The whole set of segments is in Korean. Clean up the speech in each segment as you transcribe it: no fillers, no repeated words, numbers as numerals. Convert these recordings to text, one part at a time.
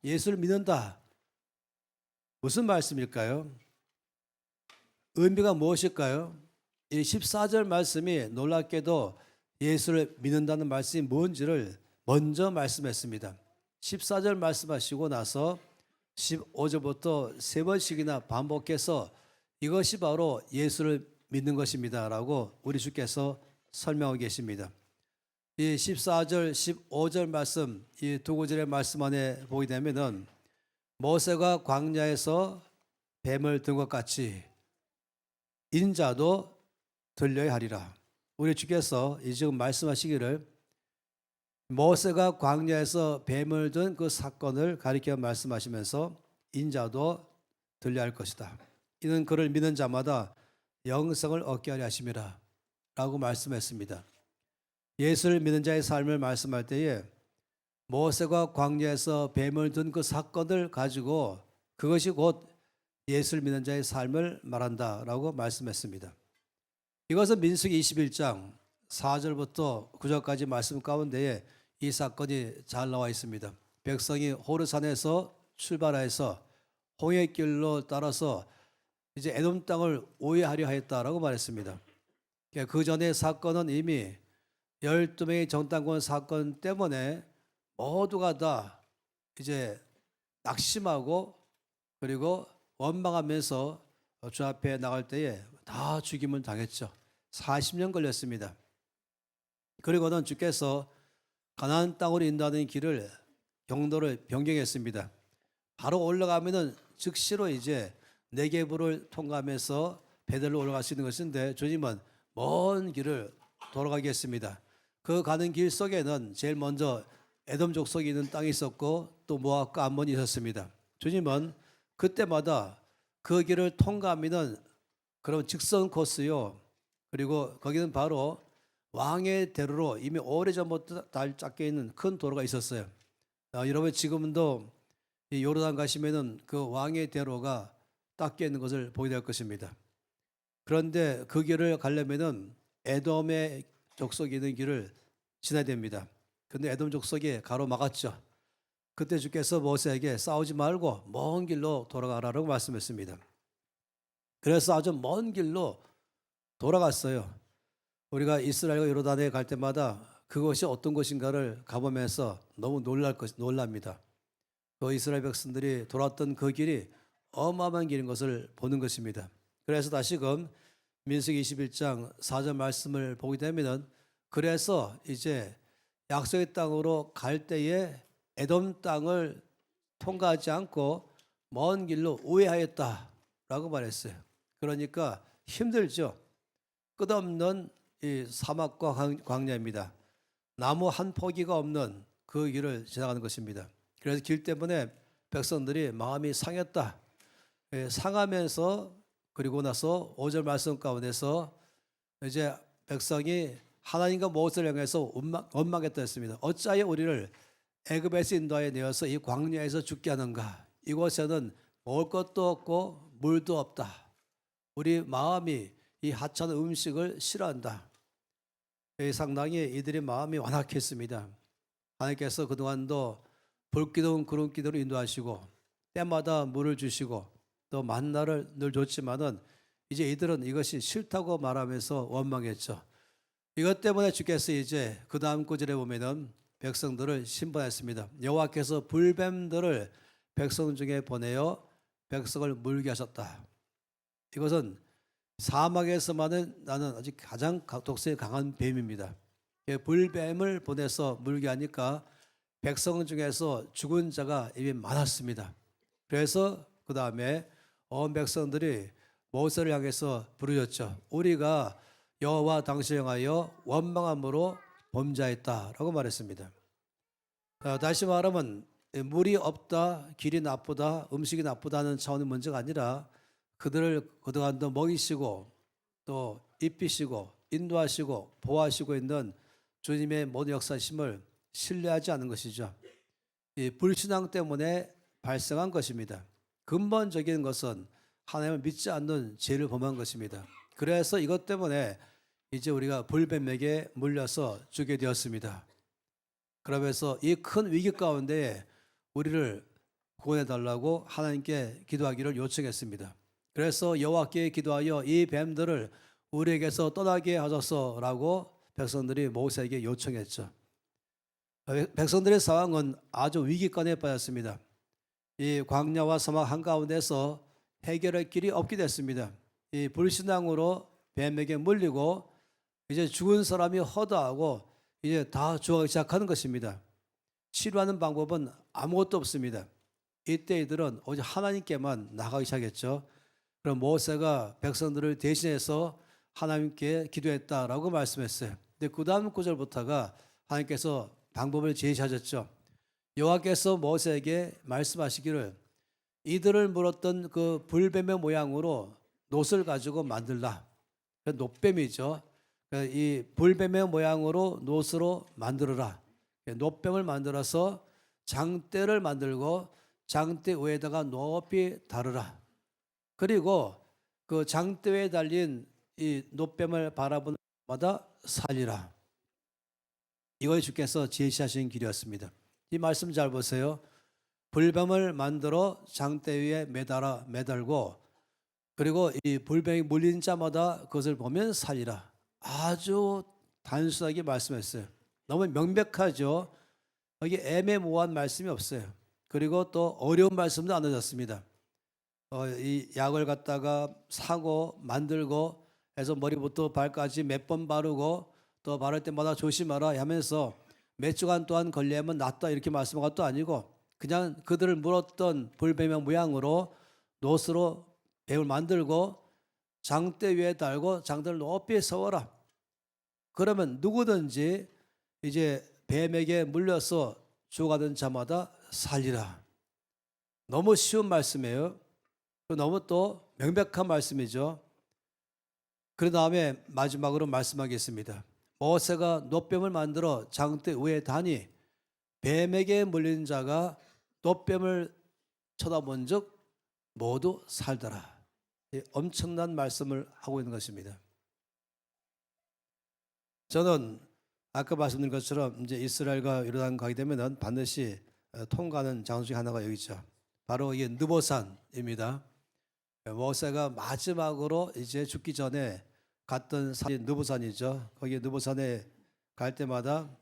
예수를 믿는다. 무슨 말씀일까요? 의미가 무엇일까요? 이 14절 말씀이 놀랍게도 예수를 믿는다는 말씀이 뭔지를 먼저 말씀했습니다. 14절 말씀하시고 나서 15절부터 세 번씩이나 반복해서 이것이 바로 예수를 믿는 것입니다 라고 우리 주께서 설명하고 계십니다. 이 14절, 15절 말씀, 이 두 구절의 말씀 안에 보게 되면은 모세가 광야에서 뱀을 든 것 같이 인자도 들려야 하리라. 우리 주께서 이 지금 말씀하시기를 모세가 광야에서 뱀을 든 그 사건을 가리켜 말씀하시면서 인자도 들려야 할 것이다. 이는 그를 믿는 자마다 영생을 얻게 하려 하심이라 라고 말씀했습니다. 예수를 믿는 자의 삶을 말씀할 때에 모세가 광야에서 뱀을 든 그 사건을 가지고 그것이 곧 예수를 믿는 자의 삶을 말한다라고 말씀했습니다. 이것은 민수기 21장 4절부터 9절까지 말씀 가운데에 이 사건이 잘 나와 있습니다. 백성이 호르산에서 출발해서 홍해길로 따라서 이제 에돔 땅을 우회하려 하였다라고 말했습니다. 그 전에 사건은 이미 12명의 정탐꾼 사건 때문에 모두가 다 이제 낙심하고 그리고 원망하면서 주 앞에 나갈 때에 다 죽임을 당했죠. 40년 걸렸습니다. 그리고는 주께서 가나안 땅으로 인도하는 길을 경로를 변경했습니다. 바로 올라가면은 즉시로 이제 네게부를 통과하면서 베델로 올라갈 수 있는 것인데 주님은 먼 길을 돌아가게 했습니다. 그 가는 길 속에는 제일 먼저 에돔 족속이 있는 땅이 있었고 또 모압과 암몬이 있었습니다. 주님은 그때마다 그 길을 통과하면은 그런 직선 코스요. 그리고 거기는 바로 왕의 대로로 이미 오래전부터 잘 짝게 있는 큰 도로가 있었어요. 여러분 지금도 이 요르단 가시면은 그 왕의 대로가 닦여 있는 것을 보게 될 것입니다. 그런데 그 길을 가려면은 에돔의 족속이 있는 길을 지나야 됩니다. 근데 에돔 족속이 가로막았죠. 그때 주께서 모세에게 싸우지 말고 먼 길로 돌아가라고 말씀했습니다. 그래서 아주 먼 길로 돌아갔어요. 우리가 이스라엘과 요르단에 갈 때마다 그것이 어떤 곳인가를 가보면서 너무 놀랍니다. 또 이스라엘 백성들이 돌았던 그 길이 어마어마한 길인 것을 보는 것입니다. 그래서 다시금 민수기 21장 4절 말씀을 보게 되면은 그래서 이제 약속의 땅으로 갈 때에 에돔 땅을 통과하지 않고 먼 길로 우회하였다라고 말했어요. 그러니까 힘들죠. 끝없는 이 사막과 광야입니다. 나무 한 포기가 없는 그 길을 지나가는 것입니다. 그래서 길 때문에 백성들이 마음이 상했다. 상하면서 그리고 나서 5절 말씀 가운데서 이제 백성이 하나님과 모세를 향해서 원망했다 했습니다. 어찌하여 우리를 애굽에서 인도하여 내어서 이 광야에서 죽게 하는가? 이곳에는 먹을 것도 없고 물도 없다. 우리 마음이 이 하찮은 음식을 싫어한다. 상당히 이들의 마음이 완악했습니다. 하나님께서 그동안도 불기둥 구름기둥으로 인도하시고 때마다 물을 주시고 또 만나를 늘 줬지만은 이제 이들은 이것이 싫다고 말하면서 원망했죠. 이것 때문에 주께서 이제 그 다음 구절에 보면은 백성들을 심판했습니다. 여호와께서 불뱀들을 백성 중에 보내어 백성을 물게 하셨다. 이것은 사막에서만은 나는 아직 가장 독성이 강한 뱀입니다. 불뱀을 보내서 물게 하니까 백성 중에서 죽은 자가 이미 많았습니다. 그래서 그 다음에 온 백성들이 모세를 향해서 부르짖었죠. 우리가 여호와 당신을 향하여 원망함으로 범죄했다라고 말했습니다. 다시 말하면 물이 없다, 길이 나쁘다, 음식이 나쁘다는 차원의 문제가 아니라 그들을 그동안도 먹이시고 또 입히시고 인도하시고 보호하시고 있는 주님의 모든 역사심을 신뢰하지 않은 것이죠. 이 불신앙 때문에 발생한 것입니다. 근본적인 것은 하나님을 믿지 않는 죄를 범한 것입니다. 그래서 이것 때문에 이제 우리가 불뱀에게 물려서 죽게 되었습니다. 그러면서 이 큰 위기 가운데 우리를 구원해 달라고 하나님께 기도하기를 요청했습니다. 그래서 여호와께 기도하여 이 뱀들을 우리에게서 떠나게 하소서라고 백성들이 모세에게 요청했죠. 백성들의 상황은 아주 위기권에 빠졌습니다. 이 광야와 사막 한가운데서 해결할 길이 없게 됐습니다. 이 불신앙으로 뱀에게 물리고 이제 죽은 사람이 허다하고 이제 다 죽어가기 시작하는 것입니다. 치료하는 방법은 아무것도 없습니다. 이때 이들은 오직 하나님께만 나가기 시작했죠. 그럼 모세가 백성들을 대신해서 하나님께 기도했다라고 말씀했어요. 근데 그 다음 구절부터가 하나님께서 방법을 제시하셨죠. 여호와께서 모세에게 말씀하시기를 이들을 물었던 그 불뱀의 모양으로 놋을 가지고 만들라. 놋뱀이죠. 이 불뱀의 모양으로 놋으로 만들어라. 놋뱀을 만들어서 장대를 만들고 장대 위에다가 높이 다르라. 그리고 그 장대 위에 달린 이 놋뱀을 바라보는 마다 살리라. 이걸 주께서 제시하신 길이었습니다. 이 말씀 잘 보세요. 불뱀을 만들어 장대 위에 매달고 그리고 이 불뱀이 물린 자마다 그것을 보면 살리라. 아주 단순하게 말씀했어요. 너무 명백하죠. 여기 애매모호한 말씀이 없어요. 그리고 또 어려운 말씀도 안 넣어졌습니다. 이 약을 갖다가 사고 만들고 해서 머리부터 발까지 몇 번 바르고 또 바를 때마다 조심하라 하면서 몇 주간 동안 걸리면 낫다 이렇게 말씀한 것도 아니고 그냥 그들을 물었던 불뱀의 모양으로 놋으로 뱀을 만들고 장대 위에 달고 장대를 높이 세워라. 그러면 누구든지 이제 뱀에게 물려서 죽어가던 자마다 살리라. 너무 쉬운 말씀이에요. 너무 또 명백한 말씀이죠. 그 다음에 마지막으로 말씀하겠습니다. 모세가 놋뱀을 만들어 장대 위에 다니 뱀에게 물린 자가 놋뱀을 쳐다본 적 모두 살더라. 엄청난 말씀을 하고 있는 것입니다. 저는 아까 말씀드린 것처럼 이제 이스라엘과 요르단 가게 되면은 반드시 통과하는 장소 중 하나가 여기 있죠. 바로 이게 느보산입니다. 모세가 마지막으로 이제 죽기 전에 갔던 산이 느보산이죠. 거기 느보산에 갈 때마다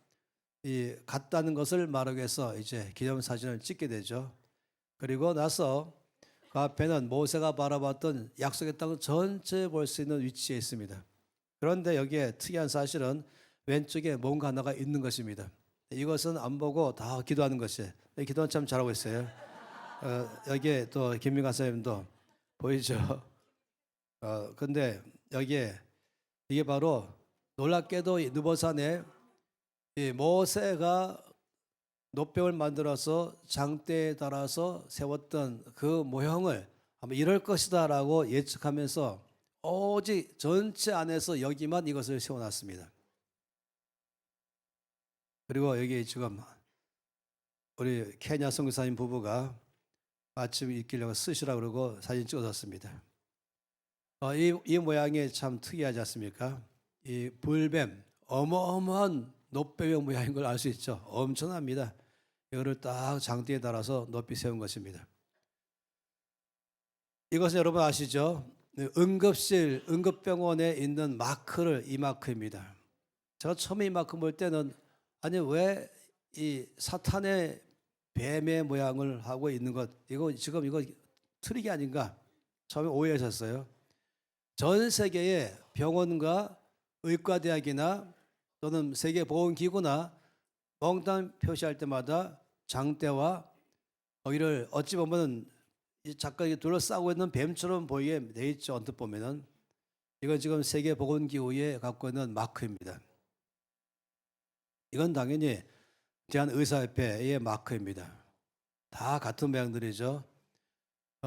이 갔다는 것을 말하기 위해서 이제 기념사진을 찍게 되죠. 그리고 나서 그 앞에는 모세가 바라봤던 약속의 땅 전체 볼 수 있는 위치에 있습니다. 그런데 여기에 특이한 사실은 왼쪽에 뭔가 하나가 있는 것입니다. 이것은 안 보고 다 기도하는 것이에요. 기도는 참 잘하고 있어요. 여기에 또 김민관 선생님도 보이죠. 근데 여기에 이게 바로 놀랍게도 이 느보산에 이 모세가 놋뱀을 만들어서 장대에 달아서 세웠던 그 모형을 아마 이럴 것이다라고 예측하면서 오직 전체 안에서 여기만 이것을 세워놨습니다. 그리고 여기 지금 우리 케냐 선교사님 부부가 아침 읽기려고 쓰시라고 그러고 사진 찍어줬습니다. 이 모양이 참 특이하지 않습니까? 이 불뱀, 어마어마한 놋뱀의 모양인 걸 알 수 있죠. 엄청납니다. 이거를 딱 장대에 달아서 높이 세운 것입니다. 이것은 여러분 아시죠? 응급실, 응급병원에 있는 마크를 이 마크입니다. 제가 처음에 이 마크 볼 때는 아니 왜 이 사탄의 뱀의 모양을 하고 있는 것 이거 지금 이거 트릭이 아닌가 처음에 오해하셨어요. 전 세계의 병원과 의과대학이나 또는 세계보건기구나 몽땅 표시할 때마다 장대와 거기를 어찌 보면 작가가 둘러싸고 있는 뱀처럼 보이게 돼 있죠. 언뜻 보면은 이건 지금 세계보건기구에 갖고 있는 마크입니다. 이건 당연히 대한의사협회의 마크입니다. 다 같은 모양들이죠.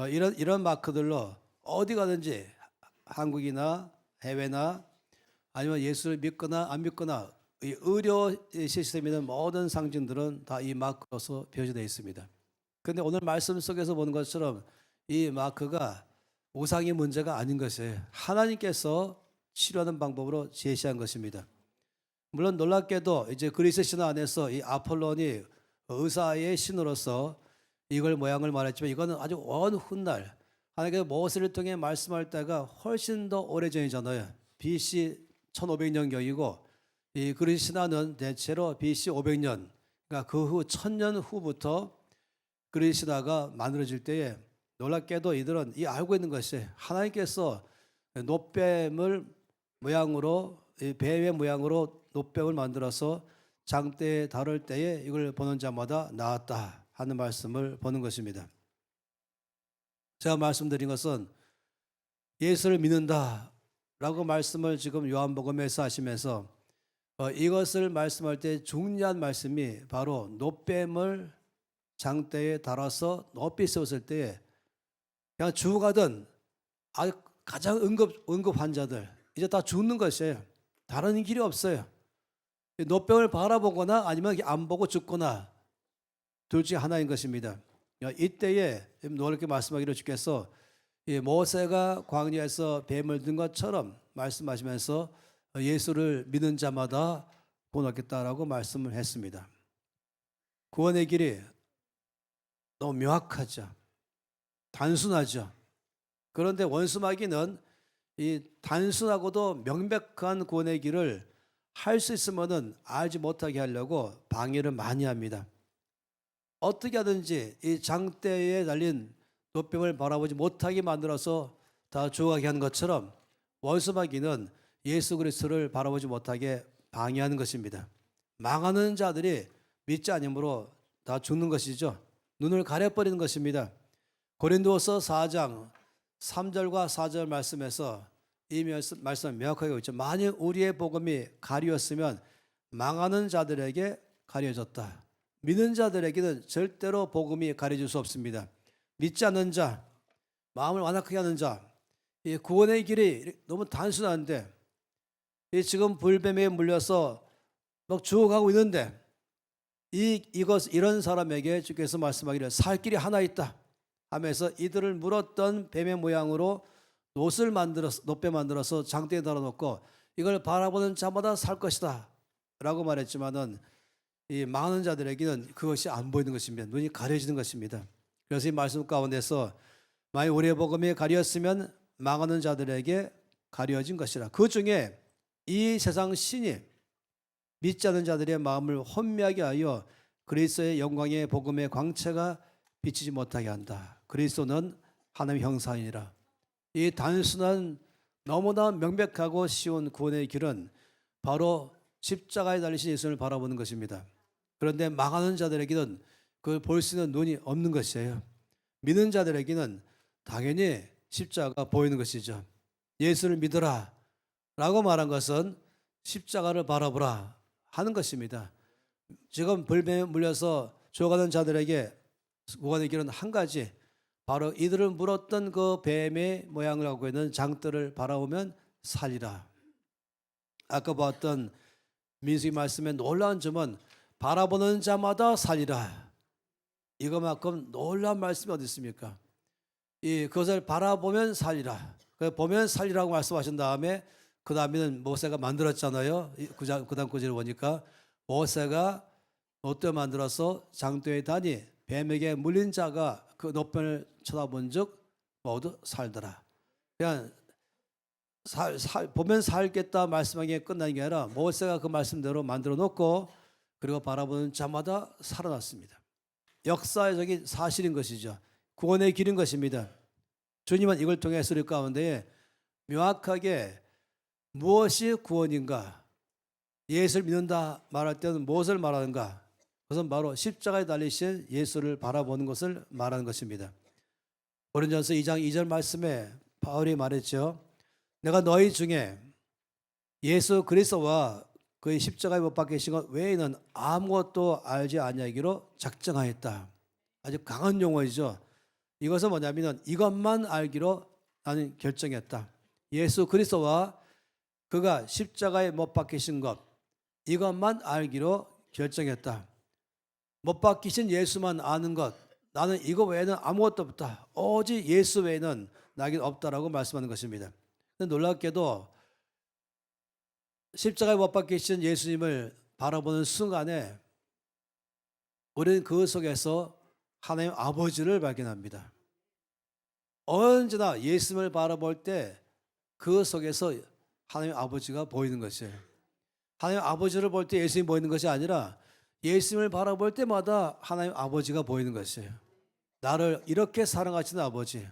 이런 마크들로 어디 가든지 한국이나 해외나 아니면 예수를 믿거나 안 믿거나 이 의료 시스템에 있는 모든 상징들은 다 이 마크로서 표시되어 있습니다. 그런데 오늘 말씀 속에서 보는 것처럼 이 마크가 우상의 문제가 아닌 것이에요. 하나님께서 치료하는 방법으로 제시한 것입니다. 물론 놀랍게도 이제 그리스 신화 안에서 이 아폴론이 의사의 신으로서 이걸 모양을 말했지만 이거는 아주 먼 훗날 하나님께서 모세를 통해 말씀할 때가 훨씬 더 오래전이잖아요. BC 1500년경이고 이 그리스 신화는 대체로 BC 500년, 그러니까 그 후 1000년 후부터 그리스 신화가 만들어질 때에 놀랍게도 이들은 이 알고 있는 것이 하나님께서 놋뱀을 모양으로, 이 뱀의 모양으로 놋뱀을 만들어서 장대에 다룰 때에 이걸 보는 자마다 나았다 하는 말씀을 보는 것입니다. 제가 말씀드린 것은 예수를 믿는다라고 말씀을 지금 요한복음에서 하시면서 이것을 말씀할 때 중요한 말씀이 바로 놋뱀을 장대에 달아서 높이 세웠을 때에 그냥 죽어가던 가장 응급 환자들 이제 다 죽는 것이에요. 다른 길이 없어요. 놋뱀을 바라보거나 아니면 안 보고 죽거나 둘 중에 하나인 것입니다. 이때에 놀랍게 말씀하기로 주께서 모세가 광야에서 뱀을 든 것처럼 말씀하시면서 예수를 믿는 자마다 본 얻겠다라고 말씀을 했습니다. 구원의 길이 너무 명확하죠. 단순하죠. 그런데 원수마귀는 이 단순하고도 명백한 구원의 길을 할 수 있으면은 알지 못하게 하려고 방해를 많이 합니다. 어떻게 하든지 이 장대에 달린 놋뱀을 바라보지 못하게 만들어서 다 죽어가게 하는 것처럼 원수마귀는 예수 그리스도를 바라보지 못하게 방해하는 것입니다. 망하는 자들이 믿지 않으므로 다 죽는 것이죠. 눈을 가려버리는 것입니다. 고린도서 4장 3절과 4절 말씀에서 이 말씀을 명확하게 있죠. 만일 우리의 복음이 가리웠으면 망하는 자들에게 가려졌다. 믿는 자들에게는 절대로 복음이 가려질 수 없습니다. 믿지 않는 자, 마음을 완악하게 하는 자, 이 구원의 길이 너무 단순한데 지금 불뱀에 물려서 막 죽어가고 있는데 이런 사람에게 주께서 말씀하기를 살 길이 하나 있다 하면서 이들을 물었던 뱀의 모양으로 놋뱀 만들어서 장대에 달아놓고 이걸 바라보는 자마다 살 것이다 라고 말했지만은 이 망하는 자들에게는 그것이 안 보이는 것입니다. 눈이 가려지는 것입니다. 그래서 이 말씀 가운데서 만일 우리의 복음이 가렸으면 망하는 자들에게 가려진 것이라. 그 중에 이 세상 신이 믿지 않는 자들의 마음을 혼미하게 하여 그리스도의 영광의 복음의 광채가 비치지 못하게 한다. 그리스도는 하나님의 형상이니라. 이 단순한 너무나 명백하고 쉬운 구원의 길은 바로 십자가에 달리신 예수를 바라보는 것입니다. 그런데 망하는 자들에게는 그걸 볼 수 있는 눈이 없는 것이에요. 믿는 자들에게는 당연히 십자가가 보이는 것이죠. 예수를 믿어라 라고 말한 것은 십자가를 바라보라 하는 것입니다. 지금 불뱀에 물려서 죽어가는 자들에게 구원의 길은 한 가지, 바로 이들을 물었던 그 뱀의 모양을 하고 있는 장들을 바라보면 살리라. 아까 봤던 민수기 말씀의 놀라운 점은 바라보는 자마다 살리라. 이거만큼 놀라운 말씀이 어디 있습니까? 그것을 바라보면 살리라. 보면 살리라고 말씀하신 다음에 그 다음에는 모세가 만들었잖아요. 그 다음 구절을 보니까 모세가 놋대 만들어서 장대에 다니 뱀에게 물린 자가 그 놋뱀을 쳐다본 즉 모두 살더라. 그냥 보면 살겠다 말씀한 게 끝난 게 아니라 모세가 그 말씀대로 만들어 놓고 그리고 바라보는 자마다 살아났습니다. 역사적인 사실인 것이죠. 구원의 길인 것입니다. 주님은 이걸 통해서 우리 가운데 명확하게 무엇이 구원인가, 예수를 믿는다 말할 때는 무엇을 말하는가, 그것은 바로 십자가에 달리신 예수를 바라보는 것을 말하는 것입니다. 고린도전서 2장 2절 말씀에 바울이 말했죠. 내가 너희 중에 예수 그리스도와 그의 십자가에 못 박히신 것 외에는 아무것도 알지 아니하기로 작정하였다. 아주 강한 용어이죠. 이것은 뭐냐면 이것만 알기로 나는 결정했다. 예수 그리스도와 그가 십자가에 못 박히신 것, 이것만 알기로 결정했다. 못 박히신 예수만 아는 것, 나는 이거 외에는 아무것도 없다. 오직 예수 외에는 나에겐 없다라고 말씀하는 것입니다. 근데 놀랍게도 십자가에 못 박히신 예수님을 바라보는 순간에 우리는 그 속에서 하나님 아버지를 발견합니다. 언제나 예수님을 바라볼 때 그 속에서 하나님 아버지가 보이는 것이에요. 하나님 아버지를 볼 때 예수님이 보이는 것이 아니라 예수님을 바라볼 때마다 하나님 아버지가 보이는 것이에요. 나를 이렇게 사랑하시는 아버지,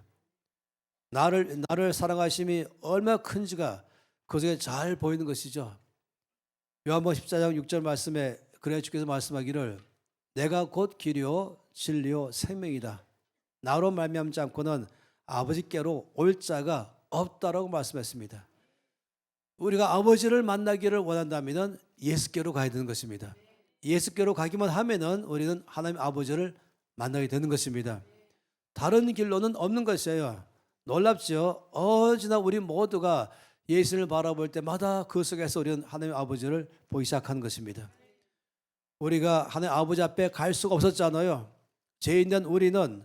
나를 사랑하심이 얼마나 큰지가 그 속에 잘 보이는 것이죠. 요한복음 14장 6절 말씀에 그래 주께서 말씀하기를 내가 곧 길이요 진리요 생명이다. 나로 말미암지 않고는 아버지께로 올 자가 없다라고 말씀했습니다. 우리가 아버지를 만나기를 원한다면 예수께로 가야 되는 것입니다. 예수께로 가기만 하면은 우리는 하나님 아버지를 만나게 되는 것입니다. 다른 길로는 없는 것이에요. 놀랍죠? 언제나 우리 모두가 예수를 바라볼 때마다 그 속에서 우리는 하나님 아버지를 보기 시작하는 것입니다. 우리가 하나님 아버지 앞에 갈 수가 없었잖아요. 죄인된 우리는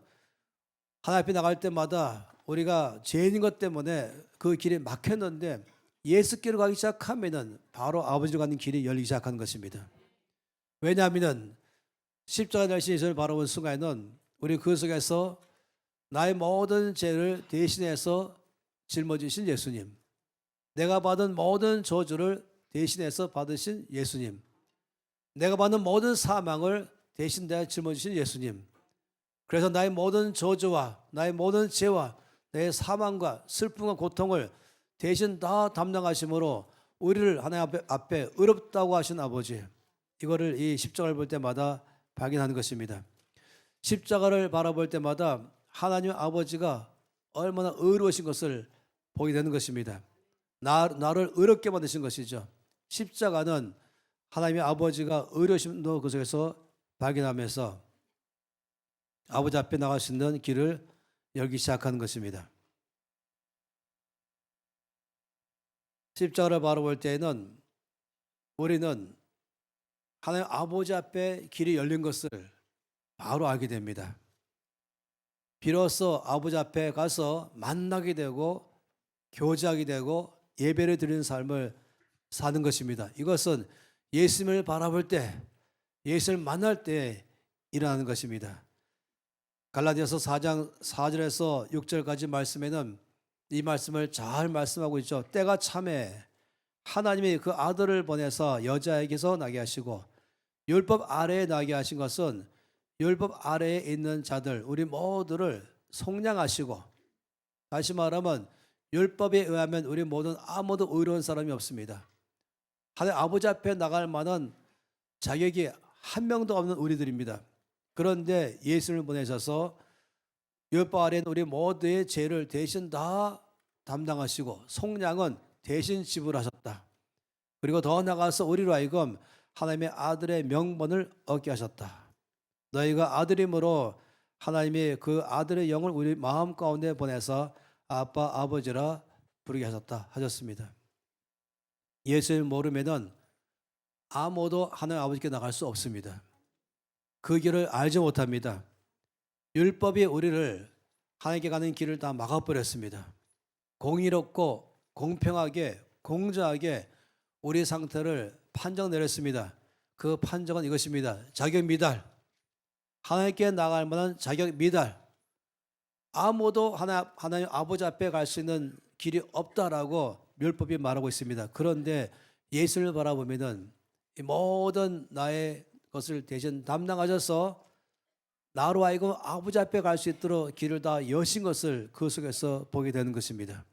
하나님 앞에 나갈 때마다 우리가 죄인인 것 때문에 그 길이 막혔는데 예수께로 가기 시작하면은 바로 아버지로 가는 길이 열리기 시작하는 것입니다. 왜냐하면 십자가 날신 예수를 바라본 순간에는 우리 그 속에서 나의 모든 죄를 대신해서 짊어지신 예수님, 내가 받은 모든 저주를 대신해서 받으신 예수님, 내가 받는 모든 사망을 대신 내가 짊어지신 예수님, 그래서 나의 모든 저주와 나의 모든 죄와 내 사망과 슬픔과 고통을 대신 다 담당하심으로 우리를 하나님 앞에 의롭다고 하신 아버지, 이거를 이 십자가를 볼 때마다 발견하는 것입니다. 십자가를 바라볼 때마다 하나님 아버지가 얼마나 의로우신 것을 보게 되는 것입니다. 나를 의롭게 만드신 것이죠. 십자가는 하나님의 아버지가 의로우심도 그 속에서 발견하면서 아버지 앞에 나갈 수 있는 길을 열기 시작하는 것입니다. 십자가를 바라볼 때에는 우리는 하나님 아버지 앞에 길이 열린 것을 바로 알게 됩니다. 비로소 아버지 앞에 가서 만나게 되고 교제하게 되고 예배를 드리는 삶을 사는 것입니다. 이것은 예수님을 바라볼 때, 예수님을 만날 때 일어나는 것입니다. 갈라디아서 4장 4절에서 6절까지 말씀에는 이 말씀을 잘 말씀하고 있죠. 때가 참에 하나님이 그 아들을 보내서 여자에게서 나게 하시고 율법 아래에 나게 하신 것은 율법 아래에 있는 자들 우리 모두를 속량하시고, 다시 말하면 율법에 의하면 우리 모두는 아무도 의로운 사람이 없습니다. 하나님 아버지 앞에 나갈 만한 자격이 한 명도 없는 우리들입니다. 그런데 예수를 보내셔서 율법 아래에 우리 모두의 죄를 대신 다 담당하시고 속량은 대신 지불하셨다. 그리고 더 나아가서 우리로 하여금 하나님의 아들의 명분을 얻게 하셨다. 너희가 아들임으로 하나님이 그 아들의 영을 우리 마음 가운데 보내서 아빠 아버지라 부르게 하셨다 하셨습니다. 예수를 모르면은 아무도 하나님 아버지께 나갈 수 없습니다. 그 길을 알지 못합니다. 율법이 우리를 하나님께 가는 길을 다 막아버렸습니다. 공의롭고 공평하게 공정하게 우리 상태를 판정 내렸습니다. 그 판정은 이것입니다. 자격 미달. 하나님께 나갈 만한 자격 미달. 아무도 하나님 아버지 앞에 갈 수 있는 길이 없다라고 율법이 말하고 있습니다. 그런데 예수를 바라보면은 이 모든 나의 것을 대신 담당하셔서 나로 하여금 아버지 앞에 갈 수 있도록 길을 다 여신 것을 그 속에서 보게 되는 것입니다.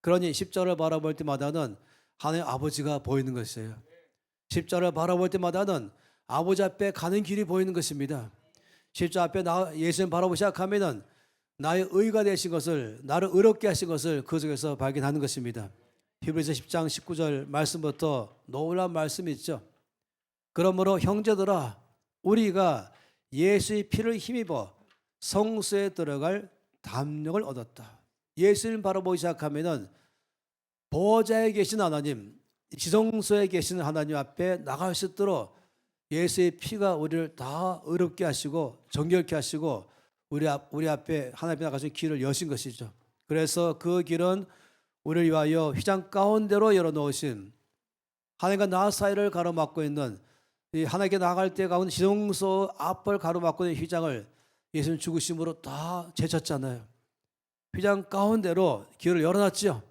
그러니 십자가를 바라볼 때마다는 하나님 아버지가 보이는 것이에요. 십자가를 바라볼 때마다는 아버지 앞에 가는 길이 보이는 것입니다. 십자가 앞에 예수님 바라보기 시작하면은 나의 의가 되신 것을, 나를 의롭게 하신 것을 그 속에서 발견하는 것입니다. 히브리서 10장 19절 말씀부터 놀라운 말씀이 있죠. 그러므로 형제들아 우리가 예수의 피를 힘입어 성소에 들어갈 담력을 얻었다. 예수님 바라보기 시작하면은 보호자에 계신 하나님, 지성소에 계신 하나님 앞에 나갈 수 있도록 예수의 피가 우리를 다 의롭게 하시고 정결케 하시고 우리 앞에 하나님 앞에 나갈 수 있는 길을 여신 것이죠. 그래서 그 길은 우리를 위하여 휘장 가운데로 열어놓으신, 하나님과 나 사이를 가로막고 있는 이 하나님께 나갈 때 가운 지성소 앞을 가로막고 있는 휘장을 예수님 죽으심으로 다 제쳤잖아요. 휘장 가운데로 길을 열어놨죠.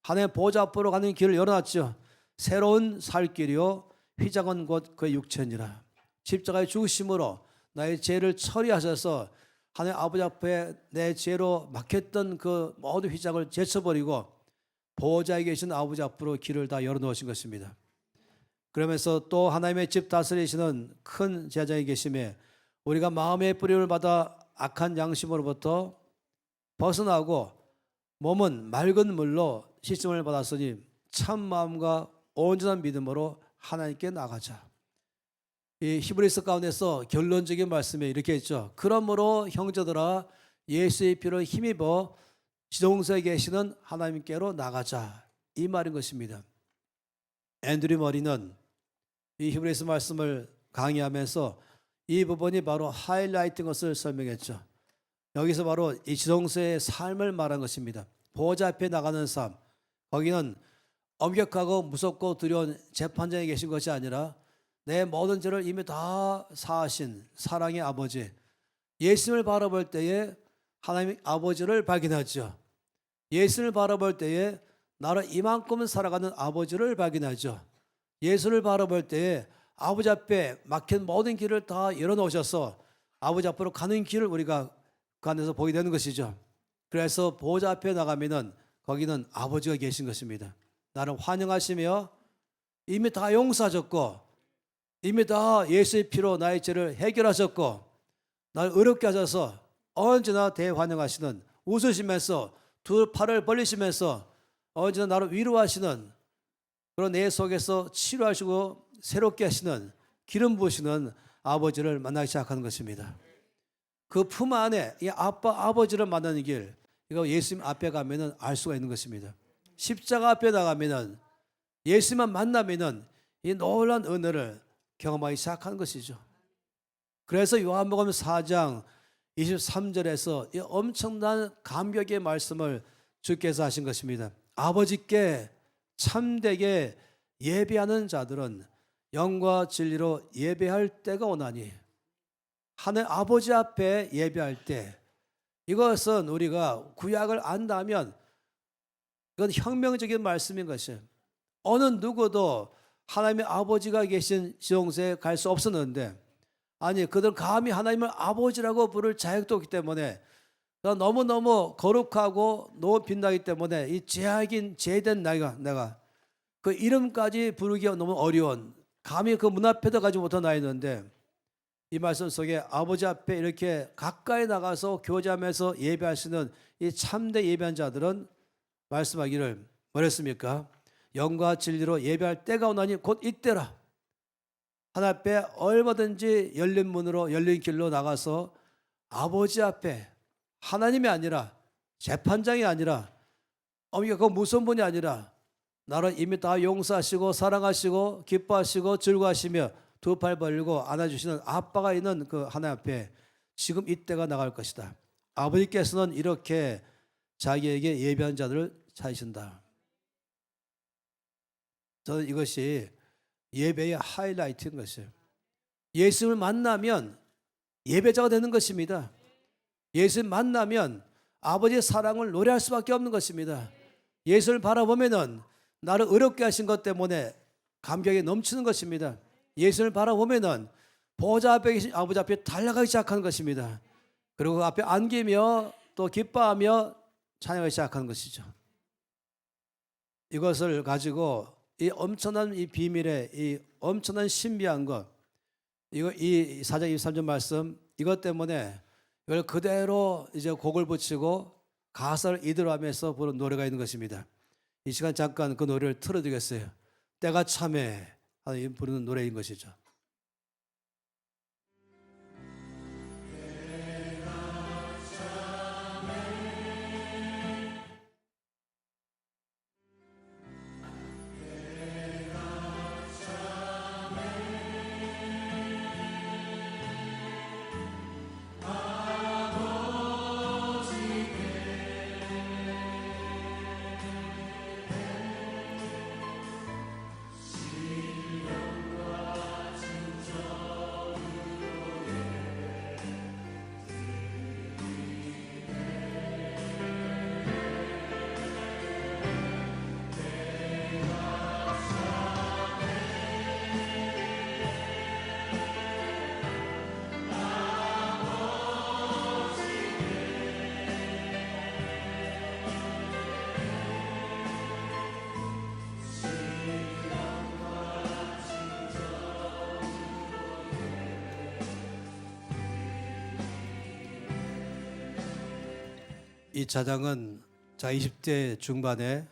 하나님의 보좌 앞으로 가는 길을 열어놨죠. 새로운 살 길이요 휘장은 곧 그의 육체니라. 십자가의 죽으심으로 나의 죄를 처리하셔서 하나님 아버지 앞에 내 죄로 막혔던 그 모든 휘장을 제쳐버리고 보좌에 계신 아버지 앞으로 길을 다 열어놓으신 것입니다. 그러면서 또 하나님의 집 다스리시는 큰 제자에 계심에 우리가 마음의 뿌림을 받아 악한 양심으로부터 벗어나고 몸은 맑은 물로 씻음을 받았으니 참 마음과 온전한 믿음으로 하나님께 나가자. 이 히브리서 가운데서 결론적인 말씀에 이렇게 했죠. 그러므로 형제들아 예수의 피로 힘입어 지동서에 계시는 하나님께로 나가자. 이 말인 것입니다. 앤드류 머리는 이 히브리서 말씀을 강의하면서 이 부분이 바로 하이라이트인 것을 설명했죠. 여기서 바로 이 지동서의 삶을 말한 것입니다. 보좌 앞에 나가는 삶, 거기는 엄격하고 무섭고 두려운 재판장에 계신 것이 아니라 내 모든 죄를 이미 다 사하신 사랑의 아버지, 예수님을 바라볼 때에 하나님 아버지를 발견하죠. 예수를 바라볼 때에 나를 이만큼은 살아가는 아버지를 발견하죠. 예수를 바라볼 때에 아버지 앞에 막힌 모든 길을 다 열어놓으셔서 아버지 앞으로 가는 길을 우리가 그 안에서 보게 되는 것이죠. 그래서 보좌 앞에 나가면은 거기는 아버지가 계신 것입니다. 나를 환영하시며 이미 다 용서하셨고 이미 다 예수의 피로 나의 죄를 해결하셨고 나를 의롭게 하셔서 언제나 대환영하시는, 웃으시면서 두 팔을 벌리시면서 언제나 나를 위로하시는, 그런 내 속에서 치료하시고 새롭게 하시는, 기름 부으시는 아버지를 만나기 시작하는 것입니다. 그 품 안에 이 아빠 아버지를 만나는 길, 이거 예수님 앞에 가면은 알 수가 있는 것입니다. 십자가 앞에 나가면은 예수만 만나면은 이 놀라운 은혜를 경험하기 시작하는 것이죠. 그래서 요한복음 4장 23절에서 이 엄청난 감격의 말씀을 주께서 하신 것입니다. 아버지께 참되게 예배하는 자들은 영과 진리로 예배할 때가 오나니. 하늘 아버지 앞에 예배할 때, 이것은 우리가 구약을 안다면 이건 혁명적인 말씀인 것이에요. 어느 누구도 하나님의 아버지가 계신 지동서에 갈 수 없었는데, 아니 그들은 감히 하나님을 아버지라고 부를 자격도 없기 때문에, 너무너무 거룩하고 너무 빛나기 때문에 이 죄악인 죄된 내가 그 이름까지 부르기가 너무 어려운, 감히 그 문 앞에도 가지 못한 나이였는데, 이 말씀 속에 아버지 앞에 이렇게 가까이 나가서 교제하면서 예배하시는 이 참된 예배한 자들은 말씀하기를 뭐랬습니까? 영과 진리로 예배할 때가 오나니 곧 이때라. 하나님 앞에 얼마든지 열린 문으로 열린 길로 나가서 아버지 앞에, 하나님이 아니라 재판장이 아니라 그 무서운 분이 아니라 나를 이미 다 용서하시고 사랑하시고 기뻐하시고 즐거워하시며 두 팔 벌리고 안아주시는 아빠가 있는 그 하나님 앞에 지금 이때가 나갈 것이다. 아버지께서는 이렇게 자기에게 예배한 자들을 찾으신다. 저는 이것이 예배의 하이라이트인 것이에요. 예수를 만나면 예배자가 되는 것입니다. 예수를 만나면 아버지의 사랑을 노래할 수밖에 없는 것입니다. 예수를 바라보면은 나를 의롭게 하신 것 때문에 감격이 넘치는 것입니다. 예수를 바라보면은 보좌 앞에 계신 아버지 앞에 달려가기 시작하는 것입니다. 그리고 그 앞에 안기며 또 기뻐하며 찬양하기 시작하는 것이죠. 이것을 가지고 이 엄청난 이 비밀의 이 엄청난 신비한 것, 이거 이 4장 23절 말씀, 이것 때문에 이걸 그대로 이제 곡을 붙이고 가사를 이대로하면서 부른 노래가 있는 것입니다. 이 시간 잠깐 그 노래를 틀어드리겠어요. 때가 참해 하는 부르는 노래인 것이죠. 이 차장은 자 20대 중반에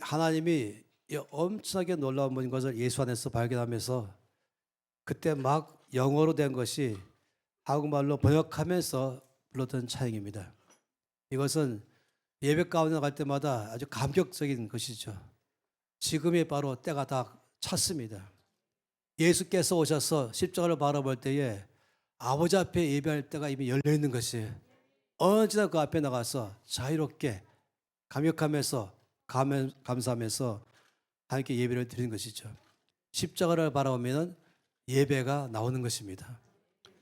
하나님이 이 엄청나게 놀라운 분인 것을 예수 안에서 발견하면서 그때 막 영어로 된 것이 한국말로 번역하면서 불렀던 찬양입니다. 이것은 예배 가운데 나갈 때마다 아주 감격적인 것이죠. 지금이 바로 때가 다 찼습니다. 예수께서 오셔서 십자가를 바라볼 때에 아버지 앞에 예배할 때가 이미 열려 있는 것이에요. 언제나 그 앞에 나가서 자유롭게 감격하면서 감사하면서 하나님께 예배를 드리는 것이죠. 십자가를 바라보면 예배가 나오는 것입니다.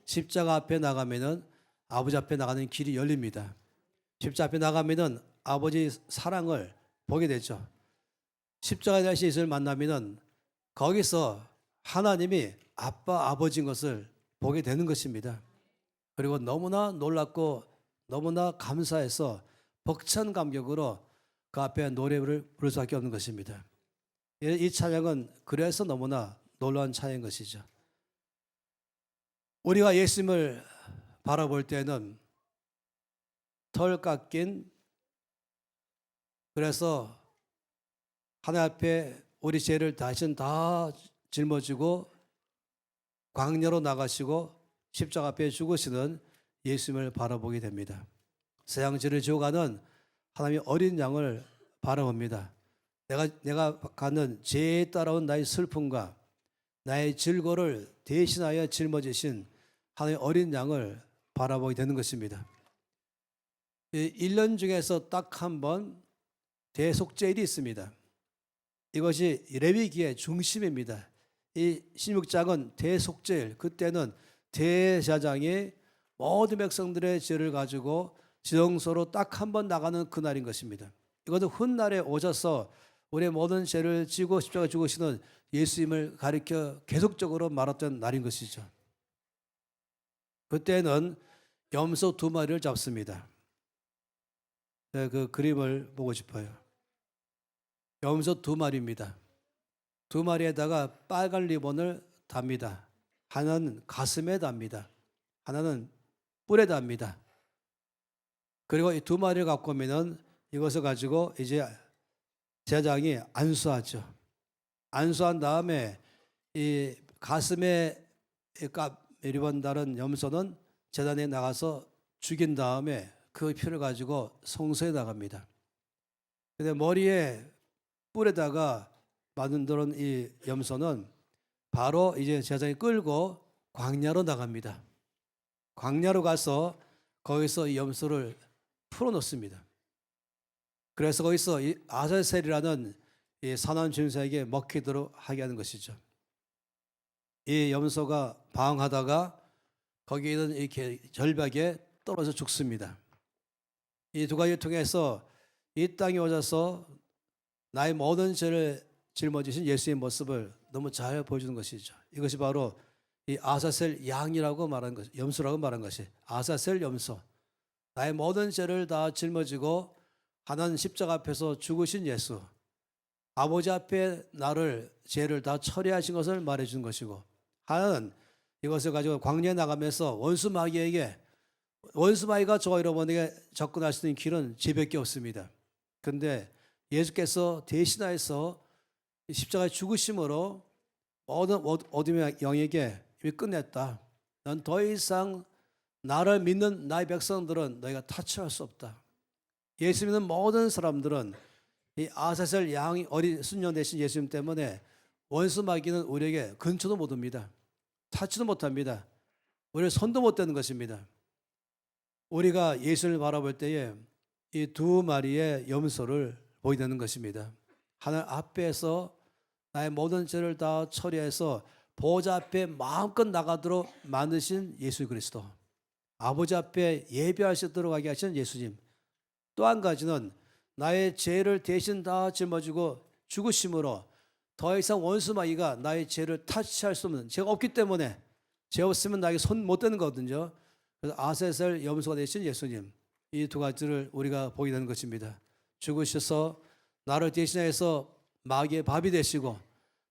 십자가 앞에 나가면은 아버지 앞에 나가는 길이 열립니다. 십자가 앞에 나가면은 아버지 사랑을 보게 되죠. 십자가에 대하신 예수를 만나면은 거기서 하나님이 아빠 아버지인 것을 보게 되는 것입니다. 그리고 너무나 놀랍고 너무나 감사해서 벅찬 감격으로 그 앞에 노래를 부를 수밖에 없는 것입니다. 이 찬양은 그래서 너무나 놀라운 찬양인 것이죠. 우리가 예수님을 바라볼 때는 털 깎인, 그래서 하나님 앞에 우리 죄를 다시는 다 짊어지고 광야로 나가시고 십자가 앞에 죽으시는 예수님을 바라보게 됩니다. 세상 죄를 지고 가는 하나님의 어린 양을 바라봅니다. 내가 가는 죄에 따라온 나의 슬픔과 나의 질고를 대신하여 짊어지신 하나님의 어린 양을 바라보게 되는 것입니다. 1년 중에서 딱 한 번 대속죄일이 있습니다. 이것이 레위기의 중심입니다. 이 16장은 대속죄일, 그때는 대제사장이 모든 백성들의 죄를 가지고 지성소로 딱 한 번 나가는 그날인 것입니다. 이것은 훗날에 오셔서 우리의 모든 죄를 지고 십자가에 죽으시는 예수님을 가리켜 계속적으로 말했던 날인 것이죠. 그때는 염소 2마리를 잡습니다. 그 그림을 보고 싶어요. 염소 2마리입니다. 2마리에다가 빨간 리본을 답니다. 하나는 가슴에 답니다. 하나는 뿔에 답니다. 그리고 이 2마리를 갖고 오면은 이것을 가지고 이제 제사장이 안수하죠. 안수한 다음에 이 가슴에 리본 다른 염소는 제단에 나가서 죽인 다음에 그 피를 가지고 성소에 나갑니다. 근데 머리에 뿔에다가 만든 이 염소는 바로 이제 제사장이 끌고 광야로 나갑니다. 광야로 가서 거기서 이 염소를 풀어놓습니다. 그래서 거기서 이 아사셀이라는 이 사나운 짐승에게 먹히도록 하게 하는 것이죠. 이 염소가 방황하다가 거기에 있는 이 절벽에 떨어져 죽습니다. 이 두 가지를 통해서 이 땅에 오셔서 나의 모든 죄를 짊어지신 예수의 모습을 너무 잘 보여주는 것이죠. 이것이 바로 이 아사셀 양이라고 말하는 것, 염소라고 말한 것이 아사셀 염소. 나의 모든 죄를 다 짊어지고 하나님 십자가 앞에서 죽으신 예수. 아버지 앞에 나를 죄를 다 처리하신 것을 말해준 것이고, 하나는 이것을 가지고 광야에 나가면서 원수 마귀에게, 원수 마귀가 저 여러분에게 접근할 수 있는 길은 죄밖에 없습니다. 그런데 예수께서 대신하여서 십자가에 죽으심으로 모든 어둠의 영에게 이미 끝냈다. 넌 더 이상 나를 믿는 나의 백성들은 너희가 타치할 수 없다. 예수 믿는 모든 사람들은 이 아사셀 양이 어린 순년 되신 예수님 때문에 원수 마귀는 우리에게 근처도 못 옵니다. 타치도 못합니다. 우리를 손도 못 대는 것입니다. 우리가 예수를 바라볼 때에 이 2마리의 염소를 보게 되는 것입니다. 하나님 앞에서 나의 모든 죄를 다 처리해서 보좌 앞에 마음껏 나가도록 만드신 예수 그리스도, 아버지 앞에 예배할 수 있도록 하게 하신 예수님, 또 한 가지는 나의 죄를 대신 다 짊어지고 죽으심으로 더 이상 원수 마귀가 나의 죄를 타치할 수 없는, 죄가 없기 때문에, 죄 없으면 나에게 손 못 대는 거거든요. 그래서 아사셀 염소가 되신 예수님, 이 두 가지를 우리가 보게 되는 것입니다. 죽으셔서 나를 대신해서 마귀의 밥이 되시고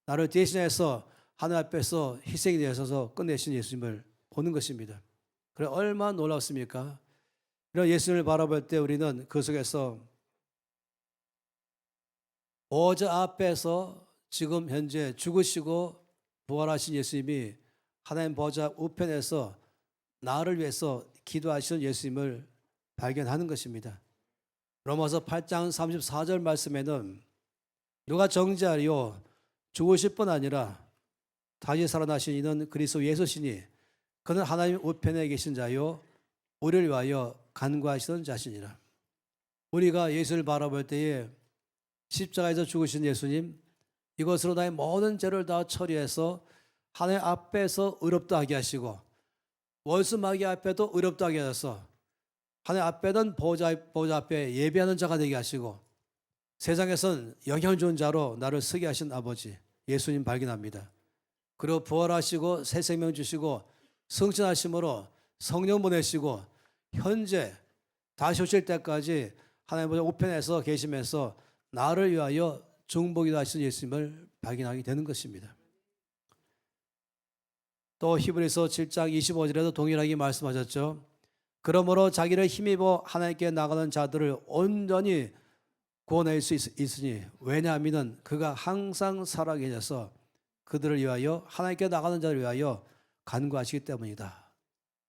나를 대신해서 하늘 앞에서 희생이 되셔서 끝내신 예수님을 보는 것입니다. 그래 얼마나 놀랍습니까? 이런 예수님을 바라볼 때 우리는 그 속에서 보좌 앞에서 지금 현재 죽으시고 부활하신 예수님이 하나님 보좌 우편에서 나를 위해서 기도하시는 예수님을 발견하는 것입니다. 로마서 8장 34절 말씀에는 누가 정죄하리요 죽으실 뿐 아니라 다시 살아나신 이는 그리스도 예수시니 그는 하나님 우편에 계신 자요 우리를 위하여 간구하시던 자시니라. 우리가 예수를 바라볼 때에 십자가에서 죽으신 예수님, 이것으로 나의 모든 죄를 다 처리해서 하나님 앞에서 의롭다 하게 하시고 원수 마귀 앞에도 의롭다 하게 하셔서 하나님 앞에는 보좌 앞에 예배하는 자가 되게 하시고 세상에선 영향 좋은 자로 나를 서게 하신 아버지 예수님 발견합니다. 그리고 부활하시고 새 생명 주시고 성천하심으로 성령 보내시고 현재 다시 오실 때까지 하나님 보좌 우편에서 계시면서 나를 위하여 중보기도 하시는 예수님을 발견하게 되는 것입니다. 또 히브리서 7장 25절에도 동일하게 말씀하셨죠. 그러므로 자기를 힘입어 하나님께 나가는 자들을 온전히 구원할 수 있으니 왜냐하면 그가 항상 살아계셔서 그들을 위하여 하나님께 나가는 자를 위하여 간구하시기 때문이다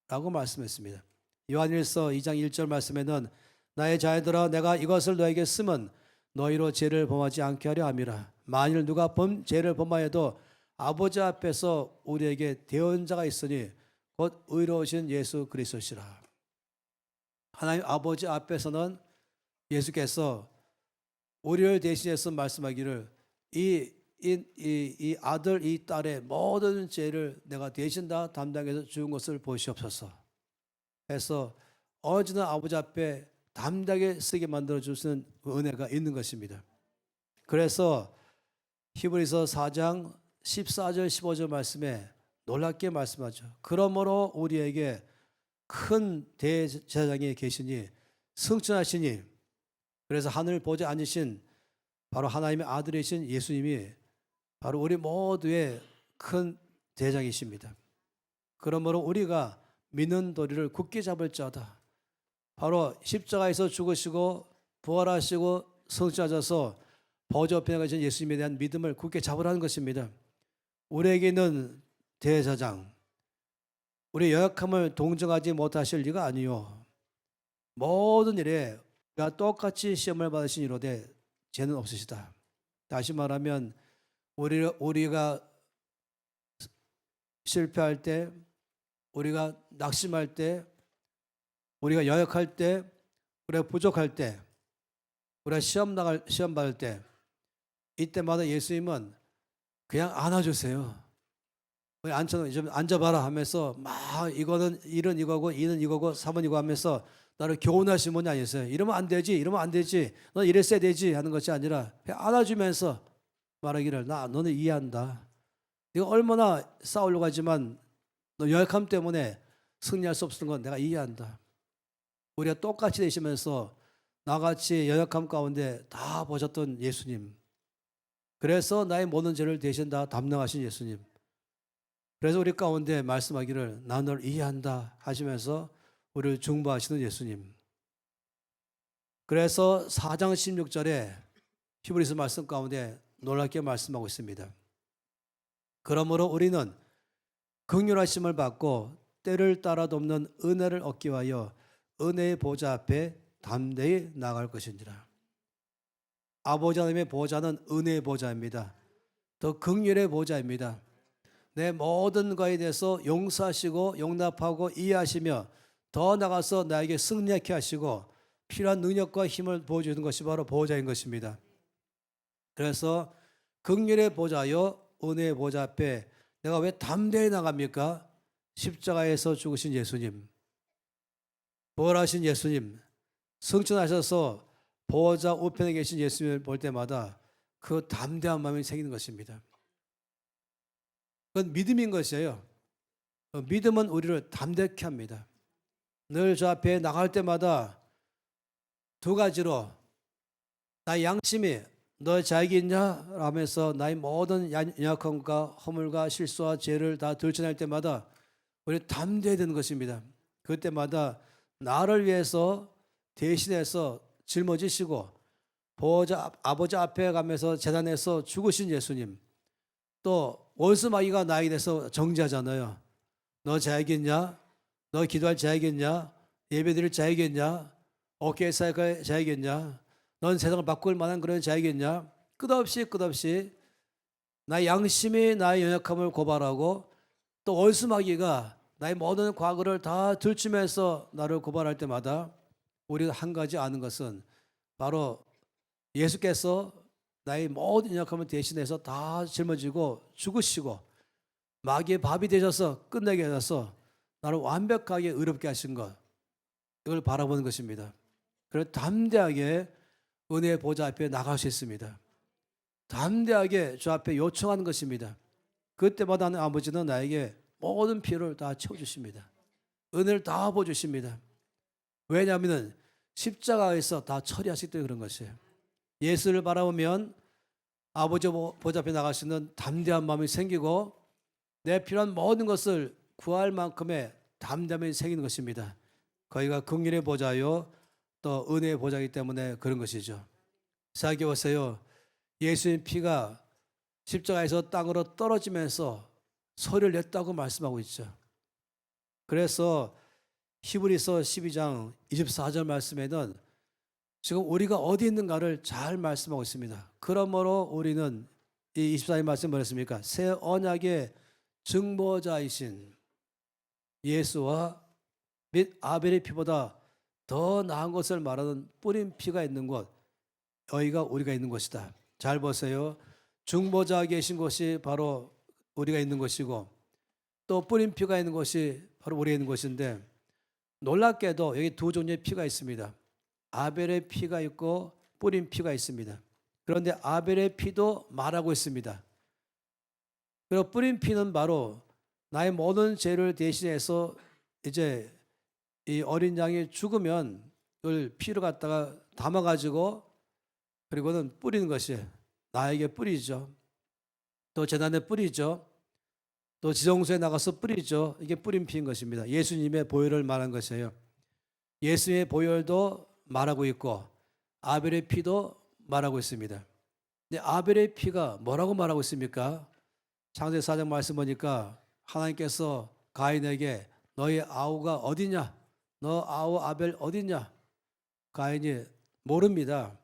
라고 말씀했습니다. 요한일서 2장 1절 말씀에는 나의 자녀들아 내가 이것을 너에게 쓰면 너희로 죄를 범하지 않게 하려 함이라. 만일 누가 죄를 범하여도 아버지 앞에서 우리에게 대언자가 있으니 곧 의로우신 예수 그리스도시라. 하나님 아버지 앞에서는 예수께서 우리를 대신해서 말씀하기를 이 아들 이 딸의 모든 죄를 내가 대신 다 담당해서 죽은 것을 보시옵소서 해서 언제나 아버지 앞에 담대하게 쓰게 만들어 주시는 은혜가 있는 것입니다. 그래서 히브리서 4장 14절 15절 말씀에 놀랍게 말씀하죠. 그러므로 우리에게 큰 대제사장이 계시니 승천하시니 그래서 하늘 보좌에 앉으신 바로 하나님의 아들이신 예수님이 바로 우리 모두의 큰 대장이십니다. 그러므로 우리가 믿는 도리를 굳게 잡을 자다. 바로 십자가에서 죽으시고 부활하시고 성취하셔서 보좌 우편에 계신 예수님에 대한 믿음을 굳게 잡으라는 것입니다. 우리에게는 대제사장, 우리의 연약함을 동정하지 못하실 리가 아니요 모든 일에 우리가 똑같이 시험을 받으신 이로되 죄는 없으시다. 다시 말하면 우리가 실패할 때, 우리가 낙심할 때, 우리가 연약할 때, 우리가 부족할 때, 우리가 시험 받을 때, 이때마다 예수님은 그냥 안아주세요. 좀 앉아봐라 하면서 막 이거는 일은 이거고 이는 이거고 3은 이거 하면서 나를 교훈하신 분이 아니었어요. 이러면 안 되지, 이러면 안 되지, 너 이랬어야 되지 하는 것이 아니라 그냥 안아주면서 말하기를 너는 이해한다. 네가 얼마나 싸우려고 하지만 너 연약함 때문에 승리할 수 없는 건 내가 이해한다. 우리가 똑같이 되시면서 나같이 연약함 가운데 다 보셨던 예수님. 그래서 나의 모든 죄를 대신 다 담당하신 예수님. 그래서 우리 가운데 말씀하기를 나 너를 이해한다 하시면서 우리를 중보하시는 예수님. 그래서 4장 16절에 히브리서 말씀 가운데 놀랍게 말씀하고 있습니다. 그러므로 우리는 긍휼하심을 받고 때를 따라 돕는 은혜를 얻기 위하여 은혜의 보좌 앞에 담대히 나갈 것인지라. 아버지 하나님의 보좌는 은혜의 보좌입니다. 더 긍휼의 보좌입니다. 내 모든 것에 대해서 용서하시고 용납하고 이해하시며 더 나가서 나에게 승리하게 하시고 필요한 능력과 힘을 보여주는 것이 바로 보좌인 것입니다. 그래서 긍휼의 보좌요 은혜의 보좌 앞에 내가 왜 담대히 나갑니까? 십자가에서 죽으신 예수님, 부활하신 예수님, 승천하셔서 보좌 우편에 계신 예수님을 볼 때마다 그 담대한 마음이 생기는 것입니다. 그건 믿음인 것이에요. 믿음은 우리를 담대케 합니다. 늘 저 앞에 나갈 때마다 두 가지로 나의 양심이 너 자익이 있냐? 라면서 나의 모든 연약함과 허물과 실수와 죄를 다 들춰낼 때마다 우리 담대해야 되는 것입니다. 그때마다 나를 위해서 대신해서 짊어지시고 아버지 앞에 가면서 제단에서 죽으신 예수님, 또 원수 마귀가 나에게 대해서 정죄하잖아요. 너 자야겠냐? 너 기도할 자야겠냐? 예배드릴 자야겠냐? 어깨에 사역할 자야겠냐? 넌 세상을 바꿀 만한 그런 자야겠냐? 끝없이 나의 양심이 나의 연약함을 고발하고, 또 원수 마귀가 나의 모든 과거를 다 들추면서 나를 고발할 때마다 우리가 한 가지 아는 것은 바로 예수께서 나의 모든 연약함을 대신해서 다 짊어지고 죽으시고 마귀의 밥이 되셔서 끝내게 하셔서 나를 완벽하게 의롭게 하신 것, 이걸 바라보는 것입니다. 그래서 담대하게 은혜의 보좌 앞에 나갈 수 있습니다. 담대하게 주 앞에 요청하는 것입니다. 그때마다 하는 아버지는 나에게 모든 필요를 다 채워주십니다. 은혜를 다 부어주십니다. 왜냐하면 십자가에서 다 처리하시기 때문에 그런 것이에요. 예수를 바라보면 아버지 보좌 앞에 나갈 수 있는 담대한 마음이 생기고, 내 필요한 모든 것을 구할 만큼의 담대함이 생기는 것입니다. 거기가 긍휼의 보좌요, 또 은혜의 보좌이기 때문에 그런 것이죠. 생각해 보세요. 예수의 피가 십자가에서 땅으로 떨어지면서 소리를 냈다고 말씀하고 있죠. 그래서 히브리서 12장 24절 말씀에는 지금 우리가 어디 있는가를 잘 말씀하고 있습니다. 그러므로 우리는, 이 24절 말씀 뭐였습니까? 새 언약의 증보자이신 예수와 및 아벨의 피보다 더 나은 것을 말하는 뿌린 피가 있는 곳, 여기가 우리가 있는 곳이다. 잘 보세요. 중보자 계신 곳이 바로 우리가 있는 곳이고, 또 뿌린 피가 있는 곳이 바로 우리가 있는 곳인데, 놀랍게도 여기 두 종류의 피가 있습니다. 아벨의 피가 있고 뿌린 피가 있습니다. 그런데 아벨의 피도 말하고 있습니다. 그리고 뿌린 피는 바로 나의 모든 죄를 대신해서 이제 이 어린 양이 죽으면 그걸 피를 갖다가 담아가지고 그리고는 뿌리는 것이 나에게 뿌리죠. 또 제단에 뿌리죠. 또 지성소에 나가서 뿌리죠. 이게 뿌린 피인 것입니다. 예수님의 보혈을 말한 것이에요. 예수의 보혈도 말하고 있고 아벨의 피도 말하고 있습니다. 근데 아벨의 피가 뭐라고 말하고 있습니까? 창세기 4장 말씀 보니까 하나님께서 가인에게 너의 아우가 어디냐? 너 아우 아벨 어디냐? 가인이 모릅니다.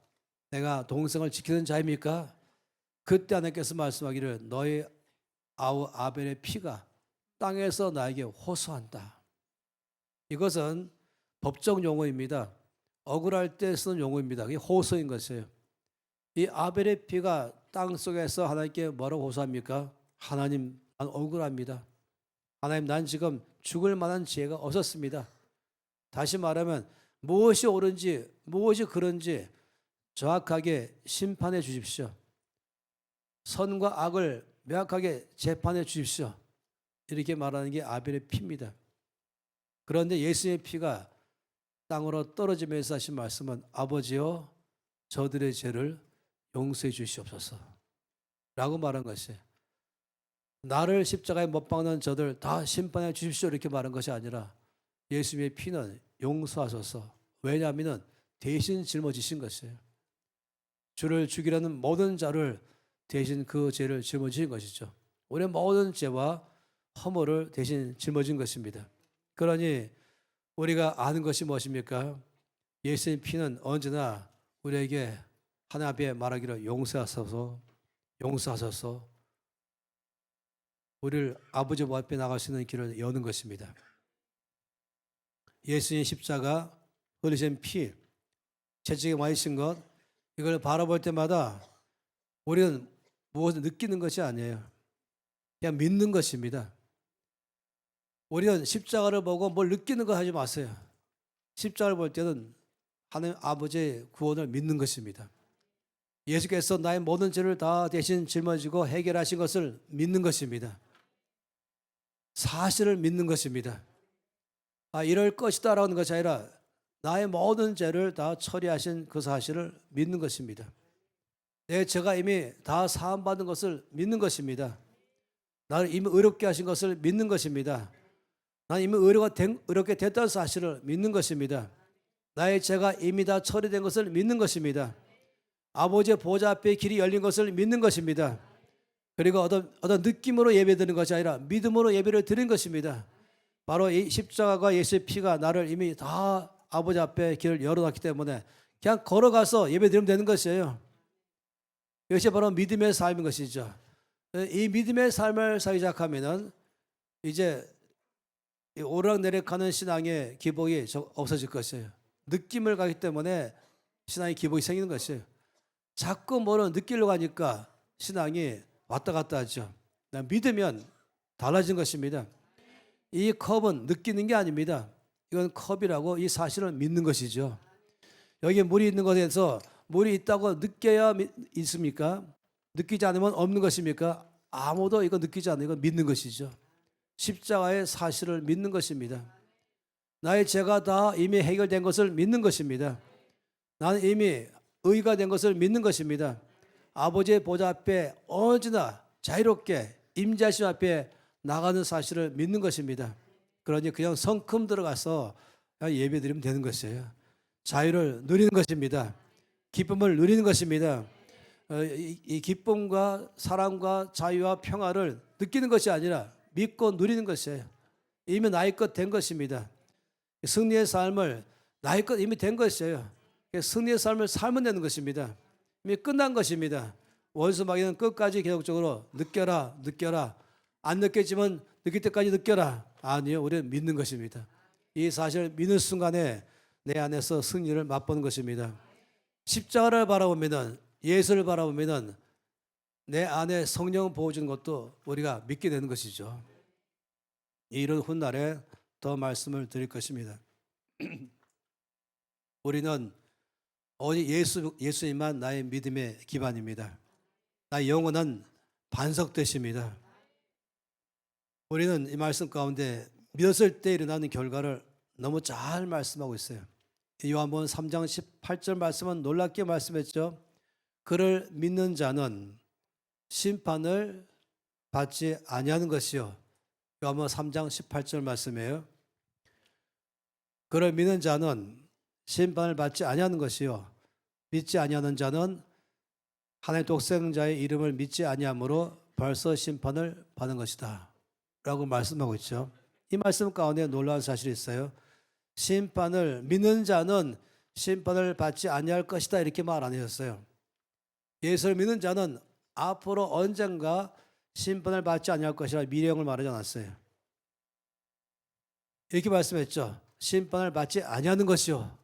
내가 동생을 지키는 자입니까? 그때 하나님께서 말씀하기를 너의 아우 아벨의 피가 땅에서 나에게 호소한다. 이것은 법적 용어입니다. 억울할 때 쓰는 용어입니다. 그게 호소인 것이에요. 이 아벨의 피가 땅 속에서 하나님께 뭐라고 호소합니까? 하나님, 난 억울합니다. 하나님, 난 지금 죽을 만한 죄가 없었습니다. 다시 말하면 무엇이 옳은지 무엇이 그른지 정확하게 심판해 주십시오. 선과 악을 명확하게 재판해 주십시오. 이렇게 말하는 게 아벨의 피입니다. 그런데 예수의 피가 땅으로 떨어지면서 하신 말씀은 아버지여 저들의 죄를 용서해 주시옵소서 라고 말한 것이에요. 나를 십자가에 못 박는 저들 다 심판해 주십시오 이렇게 말한 것이 아니라 예수님의 피는 용서하소서. 왜냐하면 대신 짊어지신 것이에요. 주를 죽이려는 모든 자를 대신 그 죄를 짊어진 것이죠. 우리의 모든 죄와 허물을 대신 짊어진 것입니다. 그러니 우리가 아는 것이 무엇입니까? 예수의 피는 언제나 우리에게 하나님 앞에 말하기를 용서하소서, 용서하소서, 우리를 아버지 앞에 나갈 수 있는 길을 여는 것입니다. 예수의 십자가, 흘리신 피, 채찍에 맞으신 것, 이걸 바라볼 때마다 우리는 무엇을 느끼는 것이 아니에요. 그냥 믿는 것입니다. 우리는 십자가를 보고 뭘 느끼는 거 하지 마세요. 십자가를 볼 때는 하나님 아버지의 구원을 믿는 것입니다. 예수께서 나의 모든 죄를 다 대신 짊어지고 해결하신 것을 믿는 것입니다. 사실을 믿는 것입니다. 이럴 것이다 라는 것이 아니라 나의 모든 죄를 다 처리하신 그 사실을 믿는 것입니다. 내 죄가 이미 다 사함받은 것을 믿는 것입니다. 나를 이미 의롭게 하신 것을 믿는 것입니다. 나는 이미 의롭게 됐다는 사실을 믿는 것입니다. 나의 죄가 이미 다 처리된 것을 믿는 것입니다. 아버지의 보좌 앞에 길이 열린 것을 믿는 것입니다. 그리고 어떤 느낌으로 예배드리는 것이 아니라 믿음으로 예배를 드린 것입니다. 바로 이 십자가가 예수의 피가 나를 이미 다 아버지 앞에 길을 열어놨기 때문에 그냥 걸어가서 예배드리면 되는 것이에요. 이것이 바로 믿음의 삶인 것이죠. 이 믿음의 삶을 살기 시작하면은 이제 오르락내리락하는 신앙의 기복이 없어질 것이에요. 느낌을 가기 때문에 신앙의 기복이 생기는 것이에요. 자꾸 뭐를 느끼려고 하니까 신앙이 왔다 갔다 하죠. 믿으면 달라진 것입니다. 이 컵은 느끼는 게 아닙니다. 이건 컵이라고 이 사실을 믿는 것이죠. 여기 물이 있는 것에서 물이 있다고 느껴야 있습니까? 느끼지 않으면 없는 것입니까? 아무도 이거 느끼지 않는 이건 믿는 것이죠. 십자가의 사실을 믿는 것입니다. 나의 죄가 다 이미 해결된 것을 믿는 것입니다. 나는 이미 의가 된 것을 믿는 것입니다. 아버지의 보좌 앞에 언제나 자유롭게 임재하심 앞에 나가는 사실을 믿는 것입니다. 그러니 그냥 성큼 들어가서 예배드리면 되는 것이에요. 자유를 누리는 것입니다. 기쁨을 누리는 것입니다. 이 기쁨과 사랑과 자유와 평화를 느끼는 것이 아니라 믿고 누리는 것이에요. 이미 나의 것 된 것입니다. 승리의 삶을 나의 것 이미 된 것이에요. 승리의 삶을 살면 되는 것입니다. 이미 끝난 것입니다. 원수 마귀는 끝까지 계속적으로 느껴라. 안 느꼈지만 느낄 때까지 느껴라. 아니요, 우리는 믿는 것입니다. 이 사실을 믿는 순간에 내 안에서 승리를 맛보는 것입니다. 십자가를 바라보면은, 예수를 바라보면은 내 안에 성령 부어주는 것도 우리가 믿게 되는 것이죠. 이런 훗날에 더 말씀을 드릴 것입니다. 우리는 오직 예수님만 나의 믿음의 기반입니다. 나의 영혼은 반석되십니다. 우리는 이 말씀 가운데 믿었을 때 일어나는 결과를 너무 잘 말씀하고 있어요. 요한복음 3장 18절 말씀은 놀랍게 말씀했죠. 그를 믿는 자는 심판을 받지 아니하는 것이요. 요한복음 3장 18절 말씀이에요. 그를 믿는 자는 심판을 받지 아니하는 것이요. 믿지 아니하는 자는 하나님의 독생자의 이름을 믿지 아니함으로 벌써 심판을 받은 것이다 라고 말씀하고 있죠. 이 말씀 가운데 놀라운 사실이 있어요. 심판을 믿는 자는 심판을 받지 아니할 것이다 이렇게 말 안 하셨어요. 예수를 믿는 자는 앞으로 언젠가 심판을 받지 아니할 것이라 미래형을 말하지 않았어요. 이렇게 말씀했죠. 심판을 받지 아니하는 것이요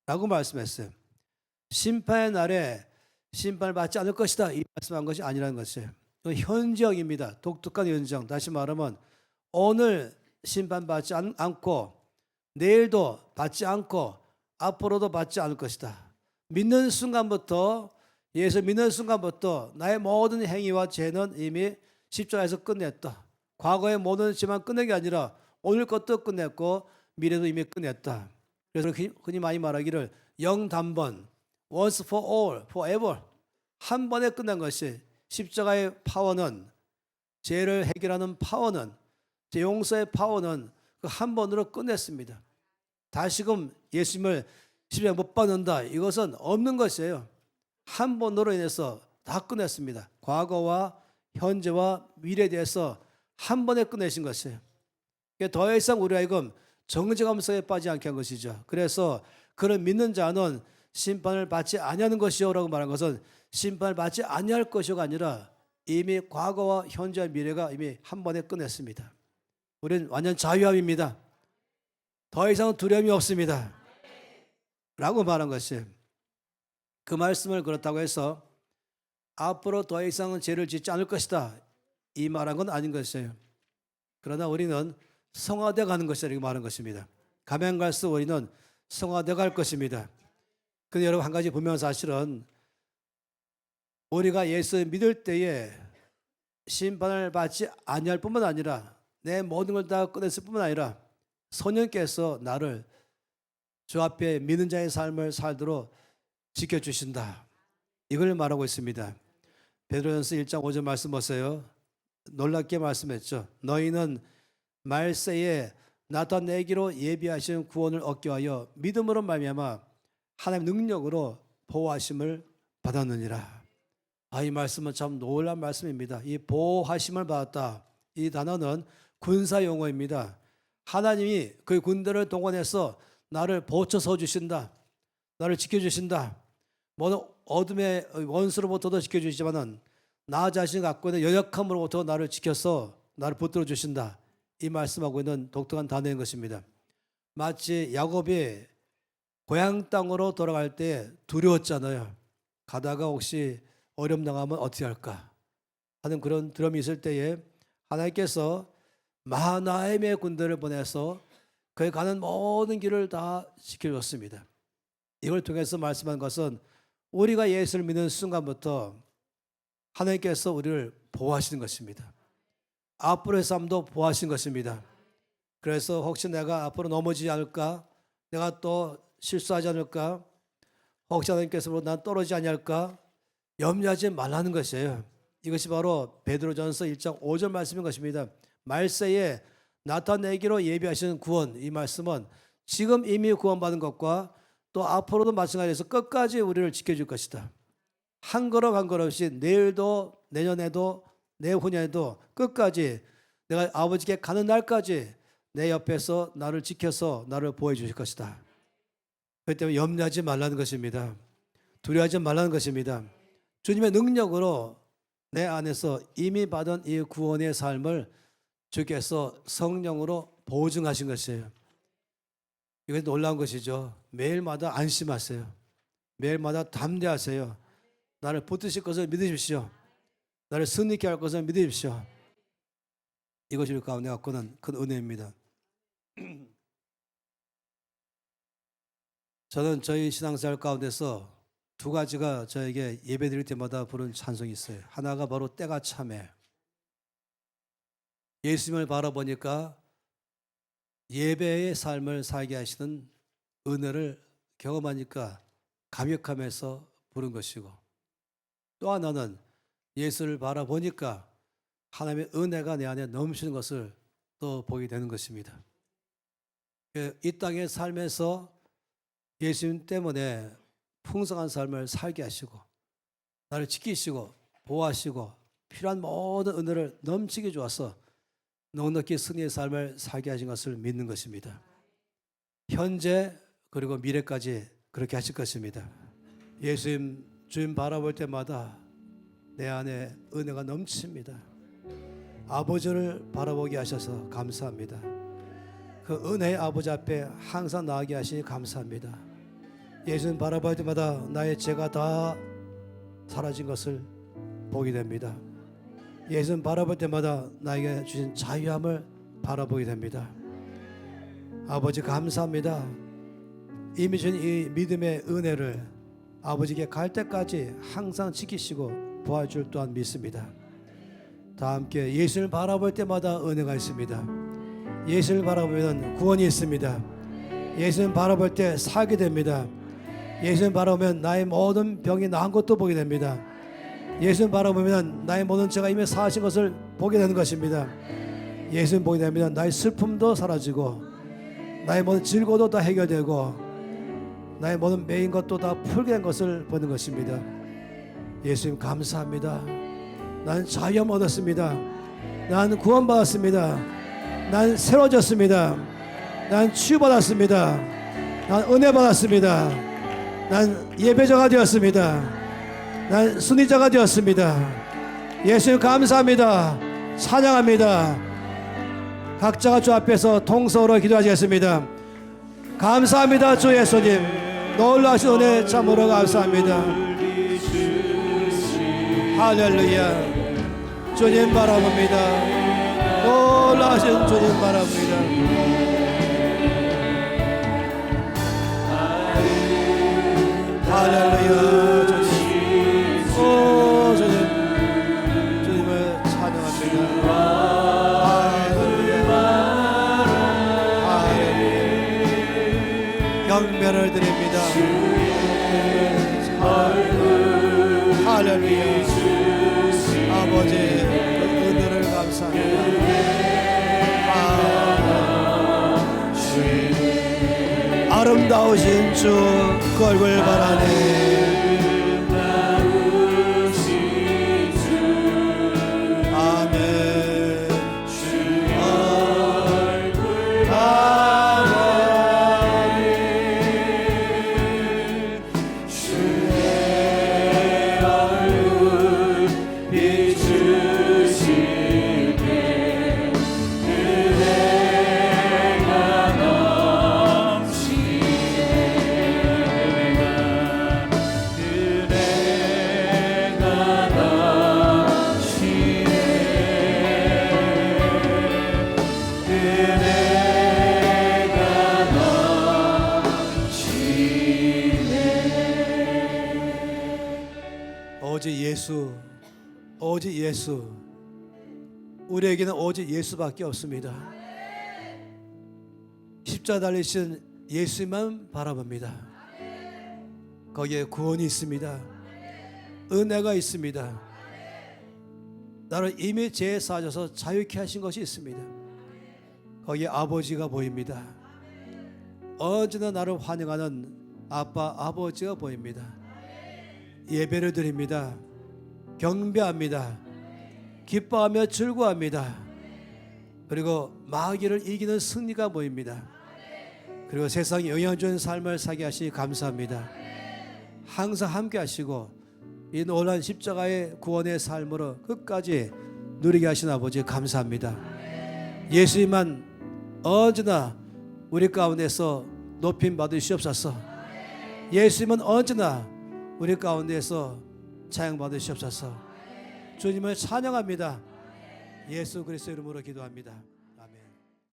라고 말씀했어요. 심판의 날에 심판을 받지 않을 것이다 이 말씀한 것이 아니라는 것이에요. 현정입니다. 독특한 현정. 다시 말하면 오늘 심판받지 않고 내일도 받지 않고 앞으로도 받지 않을 것이다. 믿는 순간부터, 예수 믿는 순간부터 나의 모든 행위와 죄는 이미 십자가에서 끝냈다. 과거의 모든 죄만 끝낸 게 아니라 오늘 것도 끝냈고 미래도 이미 끝냈다. 그래서 흔히 많이 말하기를 영단번, once for all, forever, 한 번에 끝난 것이 십자가의 파워는, 죄를 해결하는 파워는, 죄 용서의 파워는 그 한 번으로 끝냈습니다. 다시금 예수님을 십자가에 못 박는다 이것은 없는 것이에요. 한 번으로 인해서 다 끝냈습니다. 과거와 현재와 미래에 대해서 한 번에 끝내신 것이에요. 더 이상 우리 하여금 정죄감성에 빠지지 않게 한 것이죠. 그래서 그를 믿는 자는 심판을 받지 아니하는 것이요라고 말한 것은 심판을 받지 아니할 것이요가 아니라 이미 과거와 현재와 미래가 이미 한 번에 끝냈습니다. 우리는 완전 자유함입니다. 더 이상 두려움이 없습니다. 라고 말한 것이에요. 그 말씀을 그렇다고 해서 앞으로 더 이상은 죄를 짓지 않을 것이다 이 말한 건 아닌 것이에요. 그러나 우리는 성화되어 가는 것이다 이렇게 말한 것입니다. 가면 갈수록 우리는 성화되어 갈 것입니다. 근데 여러분 한 가지 분명한 사실은 우리가 예수를 믿을 때에 심판을 받지 아니할 뿐만 아니라 내 모든 걸 다 끝냈을 뿐만 아니라 성령께서 나를 주 앞에 믿는 자의 삶을 살도록 지켜주신다. 이걸 말하고 있습니다. 베드로전서 1장 5절 말씀 보세요. 놀랍게 말씀했죠. 너희는 말세에 나타내기로 예비하신 구원을 얻게 하여 믿음으로 말미암아 하나님의 능력으로 보호하심을 받았느니라. 이 말씀은 참 놀라운 말씀입니다. 이 보호하심을 받았다, 이 단어는 군사 용어입니다. 하나님이 그 군대를 동원해서 나를 보호쳐 주신다, 나를 지켜주신다. 모든 어둠의 원수로부터도 지켜주시지만은 나 자신이 갖고 있는 연약함으로부터 나를 지켜서 나를 붙들어 주신다. 이 말씀하고 있는 독특한 단어인 것입니다. 마치 야곱이 고향 땅으로 돌아갈 때 두려웠잖아요. 가다가 혹시 어려움 당하면 어떻게 할까 하는 그런 두려움이 있을 때에 하나님께서 마하나임의 군대를 보내서 그에 가는 모든 길을 다 지켜줬습니다. 이걸 통해서 말씀한 것은 우리가 예수를 믿는 순간부터 하나님께서 우리를 보호하시는 것입니다. 앞으로의 삶도 보호하시는 것입니다. 그래서 혹시 내가 앞으로 넘어지지 않을까, 내가 또 실수하지 않을까, 혹시 하나님께서 난 떨어지지 않을까 염려하지 말라는 것이에요. 이것이 바로 베드로전서 1장 5절 말씀인 것입니다. 말세에 나타내기로 예비하시는 구원, 이 말씀은 지금 이미 구원받은 것과 또 앞으로도 마찬가지에서 끝까지 우리를 지켜줄 것이다. 한 걸음 한 걸음씩 내일도 내년에도 내후년에도 끝까지 내가 아버지께 가는 날까지 내 옆에서 나를 지켜서 나를 보호해 주실 것이다. 그렇기 때문에 염려하지 말라는 것입니다. 두려워하지 말라는 것입니다. 주님의 능력으로 내 안에서 이미 받은 이 구원의 삶을 주께서 성령으로 보증하신 것이에요. 이것이 놀라운 것이죠. 매일마다 안심하세요. 매일마다 담대하세요. 나를 붙드실 것을 믿으십시오. 나를 승리케 할 것을 믿으십시오. 이것이 우리 가운데 갖고는 큰 은혜입니다. 저는 저희 신앙생활 가운데서 두 가지가 저에게 예배 드릴 때마다 부르는 찬송이 있어요. 하나가 바로 때가 참해. 예수님을 바라보니까 예배의 삶을 살게 하시는 은혜를 경험하니까 감격하면서 부른 것이고, 또 하나는 예수를 바라보니까 하나님의 은혜가 내 안에 넘치는 것을 또 보게 되는 것입니다. 이 땅의 삶에서 예수님 때문에 풍성한 삶을 살게 하시고 나를 지키시고 보호하시고 필요한 모든 은혜를 넘치게 주어서 넉넉히 승리의 삶을 살게 하신 것을 믿는 것입니다. 현재 그리고 미래까지 그렇게 하실 것입니다. 예수님 주님 바라볼 때마다 내 안에 은혜가 넘칩니다. 아버지를 바라보게 하셔서 감사합니다. 그 은혜의 아버지 앞에 항상 나아가게 하시니 감사합니다. 예수님 바라볼 때마다 나의 죄가 다 사라진 것을 보게 됩니다. 예수님 바라볼 때마다 나에게 주신 자유함을 바라보게 됩니다. 아버지 감사합니다. 이미 주신 이 믿음의 은혜를 아버지께 갈 때까지 항상 지키시고 도와줄 또한 믿습니다. 다 함께 예수를 바라볼 때마다 은혜가 있습니다. 예수를 바라보면 구원이 있습니다. 예수를 바라볼 때 살게 됩니다. 예수를 바라보면 나의 모든 병이 나은 것도 보게 됩니다. 예수를 바라보면 나의 모든 죄가 이미 사하신 것을 보게 되는 것입니다. 예수를 보게 되면 나의 슬픔도 사라지고 나의 모든 즐거움도 다 해결되고 나의 모든 매인 것도 다 풀게 된 것을 보는 것입니다. 예수님 감사합니다. 나는 자유함 얻었습니다. 나는 구원받았습니다. 나는 새로워졌습니다. 나는 치유받았습니다. 나는 은혜 받았습니다. 나는 예배자가 되었습니다. 나는 순위자가 되었습니다. 예수님 감사합니다. 찬양합니다. 각자가 주 앞에서 통성으로 기도하시겠습니다. 감사합니다. 주 예수님 놀라신 은혜 참으로 감사합니다. 할렐루야. 주님 바라봅니다. 놀라신 주님 바라봅니다. 할렐루야. 주님, 오 주님, 주님을 찬양합니다. 할렐루야. 할렐루야. 경배를 드립니다. 할렐루야. 아버지 그 은혜를 감사합니다. 아름다우신 주 그 얼굴 바라네. 오직 예수. 우리에게는 오직 예수밖에 없습니다. 십자가 달리신 예수만 바라봅니다. 거기에 구원이 있습니다. 은혜가 있습니다. 나를 이미 죄에 사하셔서 자유케 하신 것이 있습니다. 거기에 아버지가 보입니다. 언제나 나를 환영하는 아빠, 아버지가 보입니다. 예배를 드립니다. 경배합니다. 기뻐하며 즐거워합니다. 그리고 마귀를 이기는 승리가 보입니다. 그리고 세상에 영향 주는 삶을 살게 하시니 감사합니다. 항상 함께 하시고 이 놀란 십자가의 구원의 삶으로 끝까지 누리게 하신 아버지 감사합니다. 예수님만 언제나 우리 가운데서 높임 받으시옵소서. 예수님은 언제나 우리 가운데서 찬양 받으시옵소서. 주님을 찬양합니다. 예수 그리스도 이름으로 기도합니다.